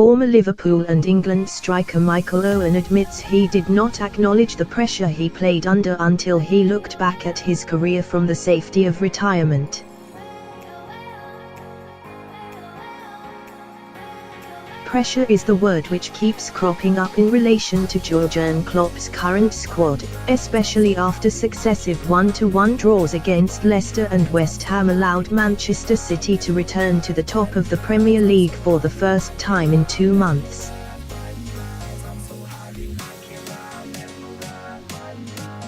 Former Liverpool and England striker Michael Owen admits he did not acknowledge the pressure he played under until he looked back at his career from the safety of retirement. Pressure is the word which keeps cropping up in relation to Jurgen Klopp's current squad, especially after successive 1-1 draws against Leicester and West Ham allowed Manchester City to return to the top of the Premier League for the first time in 2 months.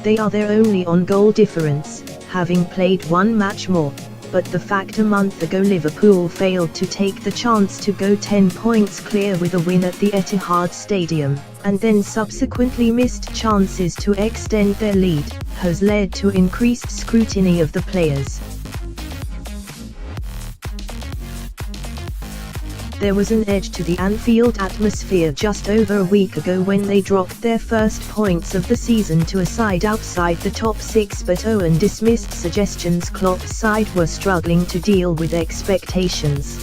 They are their only on-goal difference, having played 1 match more. But the fact a month ago Liverpool failed to take the chance to go 10 points clear with a win at the Etihad Stadium, and then subsequently missed chances to extend their lead, has led to increased scrutiny of the players. There was an edge to the Anfield atmosphere just over a week ago when they dropped their first points of the season to a side outside the top 6, but Owen dismissed suggestions Klopp's side were struggling to deal with expectations.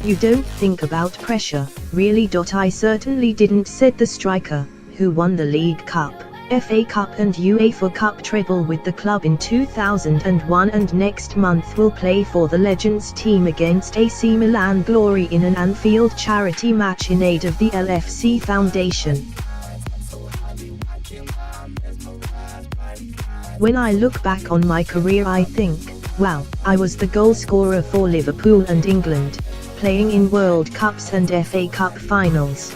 "You don't think about pressure, really? I certainly didn't," said the striker, who won the League Cup, FA Cup and UEFA Cup treble with the club in 2001 and next month will play for the Legends team against AC Milan Glory in an Anfield charity match in aid of the LFC Foundation. "When I look back on my career I think, wow, I was the goal scorer for Liverpool and England, playing in World Cups and FA Cup finals.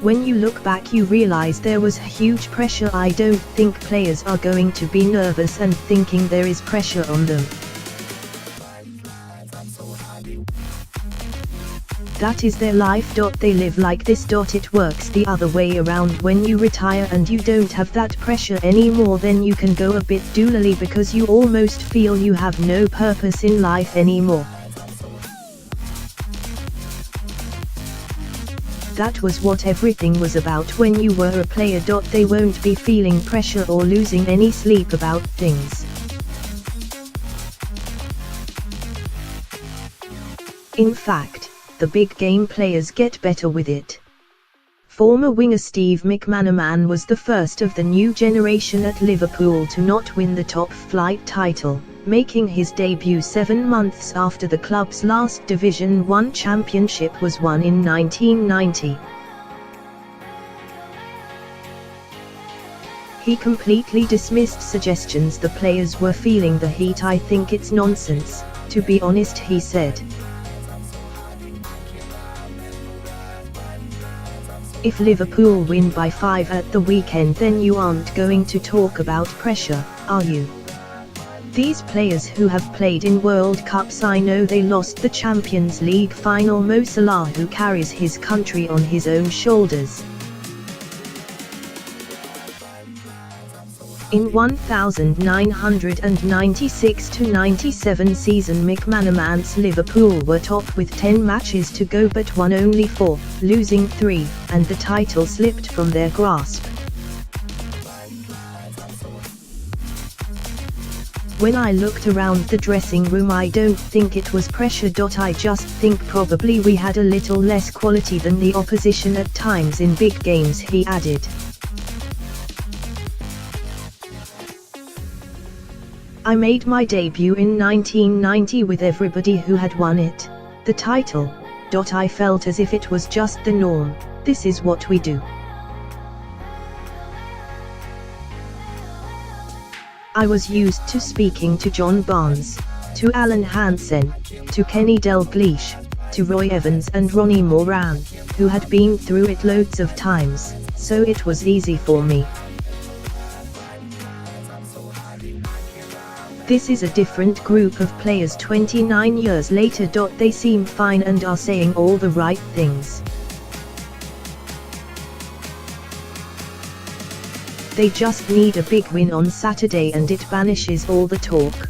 When you look back you realize there was huge pressure. I don't think players are going to be nervous and thinking there is pressure on them. That is their life. They live like this. It works the other way around. When you retire and you don't have that pressure anymore, then you can go a bit doolally because you almost feel you have no purpose in life anymore. That was what everything was about when you were a player. They won't be feeling pressure or losing any sleep about things. In fact, the big game players get better with it." Former winger Steve McManaman was the first of the new generation at Liverpool to not win the top-flight title, making his debut 7 months after the club's last Division 1 championship was won in 1990. He completely dismissed suggestions the players were feeling the heat. "I think it's nonsense, to be honest," he said. "If Liverpool win by 5 at the weekend, then you aren't going to talk about pressure, are you? These players who have played in World Cups, I know they lost the Champions League final. Mo Salah, who carries his country on his own shoulders. In 1996-97 season, McManaman's Liverpool were top with 10 matches to go but won only 4, losing 3, and the title slipped from their grasp. When I looked around the dressing room I don't think it was pressure. I just think probably we had a little less quality than the opposition at times in big games," he added. "I made my debut in 1990 with everybody who had won it, the title. I felt as if it was just the norm. This is what we do. I was used to speaking to John Barnes, to Alan Hansen, to Kenny Dalglish, to Roy Evans and Ronnie Moran, who had been through it loads of times, so it was easy for me. This is a different group of players 29 years later. They seem fine and are saying all the right things. They just need a big win on Saturday and it banishes all the talk."